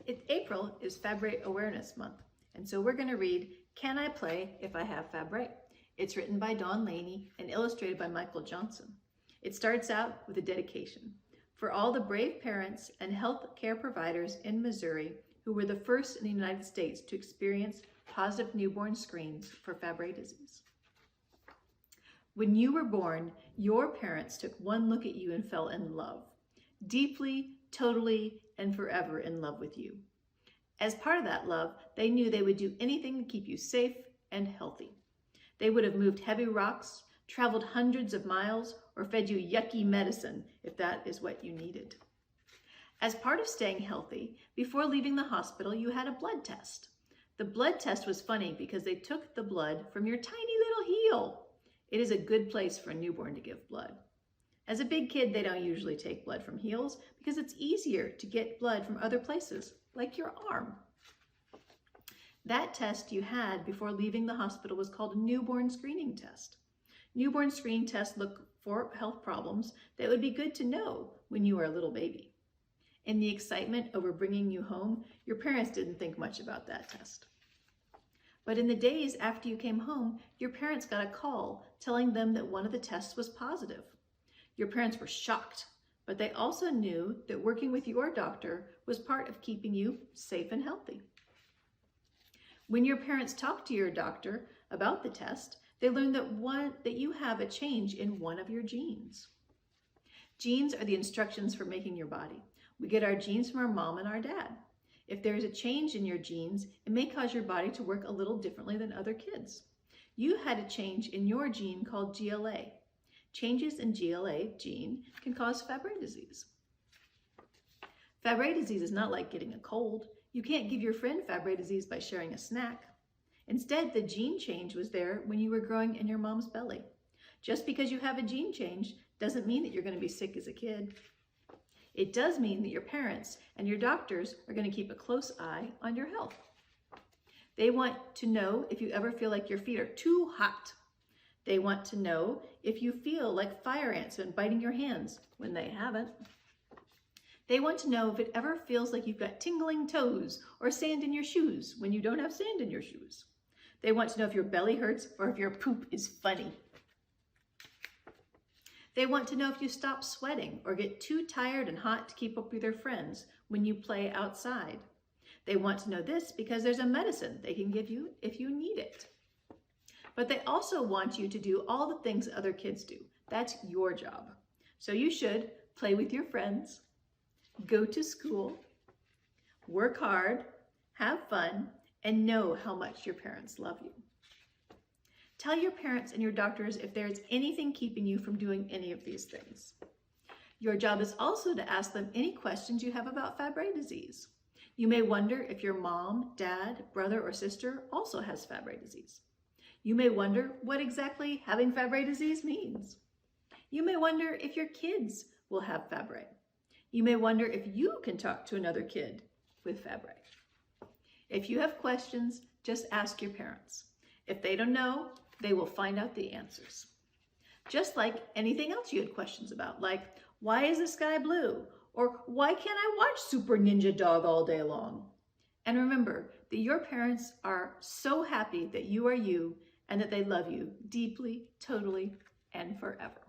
April is Fabry Awareness Month, and so we're going to read Can I Play If I Have Fabry? It's written by Dawn Laney and illustrated by Michael Johnson. It starts out with a dedication for all the brave parents and health care providers in Missouri who were the first in the United States to experience positive newborn screens for Fabry disease. When you were born, your parents took one look at you and fell in love, deeply, totally, and forever in love with you. As part of that love, they knew they would do anything to keep you safe and healthy. They would have moved heavy rocks, traveled hundreds of miles, or fed you yucky medicine if that is what you needed. As part of staying healthy, before leaving the hospital, you had a blood test. The blood test was funny because they took the blood from your tiny little heel. It is a good place for a newborn to give blood. As a big kid, they don't usually take blood from heels because it's easier to get blood from other places, like your arm. That test you had before leaving the hospital was called a newborn screening test. Newborn screening tests look for health problems that would be good to know when you were a little baby. In the excitement over bringing you home, your parents didn't think much about that test. But in the days after you came home, your parents got a call telling them that one of the tests was positive. Your parents were shocked, but they also knew that working with your doctor was part of keeping you safe and healthy. When your parents talked to your doctor about the test, they learned that you have a change in one of your genes. Genes are the instructions for making your body. We get our genes from our mom and our dad. If there is a change in your genes, it may cause your body to work a little differently than other kids. You had a change in your gene called GLA. Changes in GLA gene can cause Fabry disease. Fabry disease is not like getting a cold. You can't give your friend Fabry disease by sharing a snack. Instead, the gene change was there when you were growing in your mom's belly. Just because you have a gene change doesn't mean that you're going to be sick as a kid. It does mean that your parents and your doctors are going to keep a close eye on your health. They want to know if you ever feel like your feet are too hot. They want to know if you feel like fire ants and biting your hands when they haven't. They want to know if it ever feels like you've got tingling toes or sand in your shoes when you don't have sand in your shoes. They want to know if your belly hurts or if your poop is funny. They want to know if you stop sweating or get too tired and hot to keep up with your friends when you play outside. They want to know this because there's a medicine they can give you if you need it. But they also want you to do all the things other kids do. That's your job. So you should play with your friends, go to school, work hard, have fun, and know how much your parents love you. Tell your parents and your doctors if there's anything keeping you from doing any of these things. Your job is also to ask them any questions you have about Fabry disease. You may wonder if your mom, dad, brother, or sister also has Fabry disease. You may wonder what exactly having Fabry disease means. You may wonder if your kids will have Fabry. You may wonder if you can talk to another kid with Fabry. If you have questions, just ask your parents. If they don't know, they will find out the answers. Just like anything else you had questions about, like, why is the sky blue? Or why can't I watch Super Ninja Dog all day long? And remember that your parents are so happy that you are you and that they love you deeply, totally, and forever.